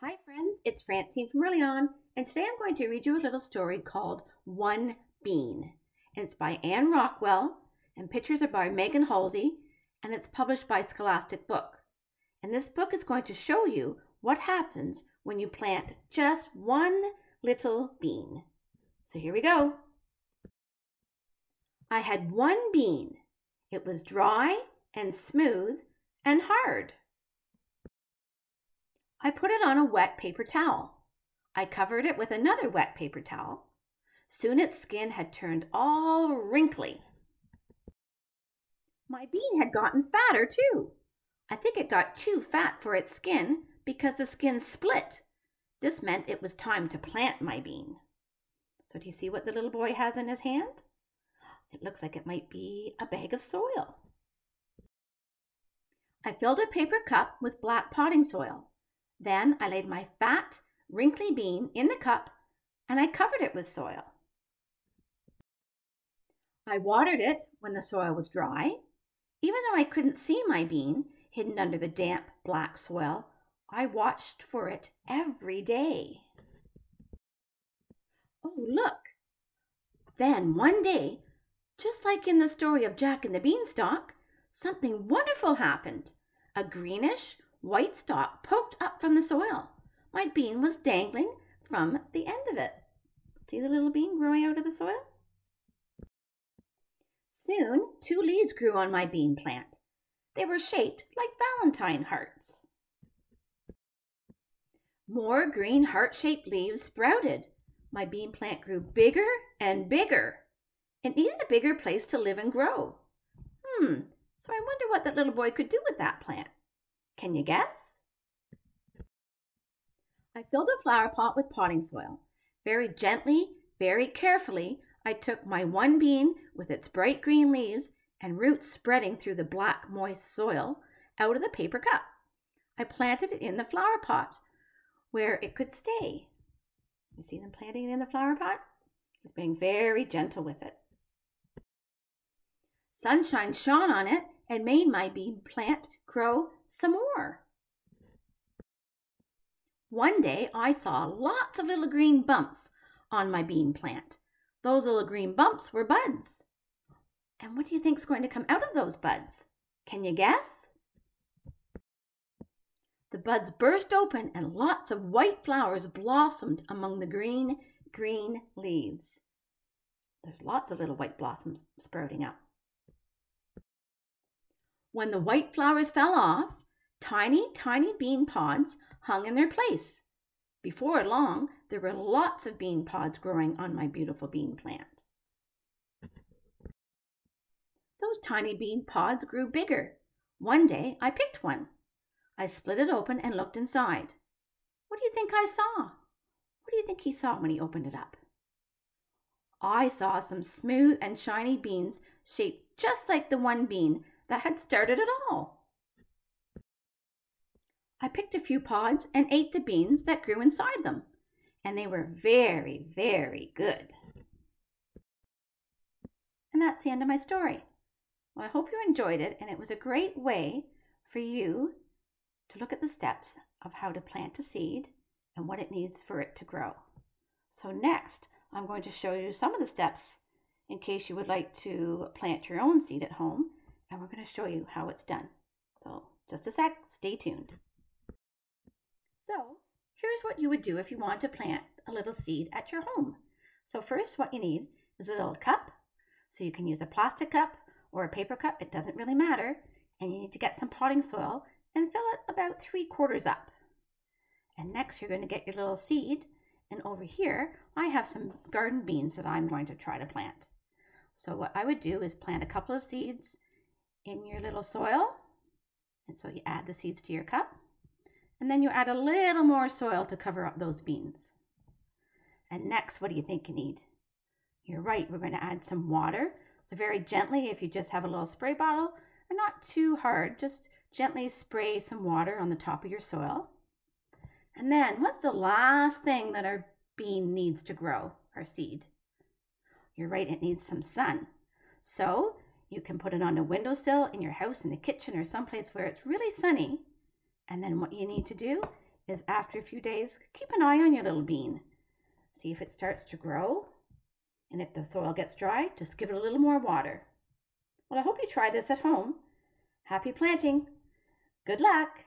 Hi friends, it's Francine from Early On, and today I'm going to read you a little story called One Bean. And it's by Anne Rockwell, and pictures are by Megan Halsey, and it's published by Scholastic Book. And this book is going to show you what happens when you plant just one little bean. So here we go. I had one bean. It was dry and smooth and hard. I put it on a wet paper towel. I covered it with another wet paper towel. Soon its skin had turned all wrinkly. My bean had gotten fatter too. I think it got too fat for its skin because the skin split. This meant it was time to plant my bean. So do you see what the little boy has in his hand? It looks like it might be a bag of soil. I filled a paper cup with black potting soil. Then I laid my fat, wrinkly bean in the cup and I covered it with soil. I watered it when the soil was dry. Even though I couldn't see my bean hidden under the damp black soil, I watched for it every day. Oh, look! Then one day, just like in the story of Jack and the Beanstalk, something wonderful happened. A greenish, white stalk poked up from the soil. My bean was dangling from the end of it. See the little bean growing out of the soil? Soon, two leaves grew on my bean plant. They were shaped like Valentine hearts. More green heart-shaped leaves sprouted. My bean plant grew bigger and bigger. It needed a bigger place to live and grow. So I wonder what that little boy could do with that plant. Can you guess? I filled a flower pot with potting soil. Very gently, very carefully, I took my one bean with its bright green leaves and roots spreading through the black, moist soil out of the paper cup. I planted it in the flower pot where it could stay. You see them planting it in the flower pot? He's being very gentle with it. Sunshine shone on it and made my bean plant grow some more. One day I saw lots of little green bumps on my bean plant. Those little green bumps were buds. And what do you think is going to come out of those buds? Can you guess? The buds burst open and lots of white flowers blossomed among the green leaves. There's lots of little white blossoms sprouting up. When the white flowers fell off, tiny bean pods hung in their place. Before long, there were lots of bean pods growing on my beautiful bean plant. Those tiny bean pods grew bigger. One day, I picked one. I split it open and looked inside. What do you think I saw? What do you think he saw when he opened it up? I saw some smooth and shiny beans shaped just like the one bean that had started it all. I picked a few pods and ate the beans that grew inside them, and they were very, very good. And that's the end of my story. Well, I hope you enjoyed it, and it was a great way for you to look at the steps of how to plant a seed and what it needs for it to grow. So next, I'm going to show you some of the steps in case you would like to plant your own seed at home, and we're going to show you how it's done. So just a sec, stay tuned. So here's what you would do if you want to plant a little seed at your home. So first what you need is a little cup. So you can use a plastic cup or a paper cup, it doesn't really matter. And you need to get some potting soil and fill it about 3/4 up. And next you're going to get your little seed. And over here, I have some garden beans that I'm going to try to plant. So what I would do is plant a couple of seeds in your little soil. And so you add the seeds to your cup. And then you add a little more soil to cover up those beans. And next, what do you think you need? You're right, we're going to add some water. So very gently, if you just have a little spray bottle, and not too hard, just gently spray some water on the top of your soil. And then, what's the last thing that our bean needs to grow, our seed? You're right, it needs some sun. So you can put it on a windowsill in your house, in the kitchen, or someplace where it's really sunny. And then what you need to do is after a few days, keep an eye on your little bean. See if it starts to grow. And if the soil gets dry, just give it a little more water. Well, I hope you try this at home. Happy planting. Good luck.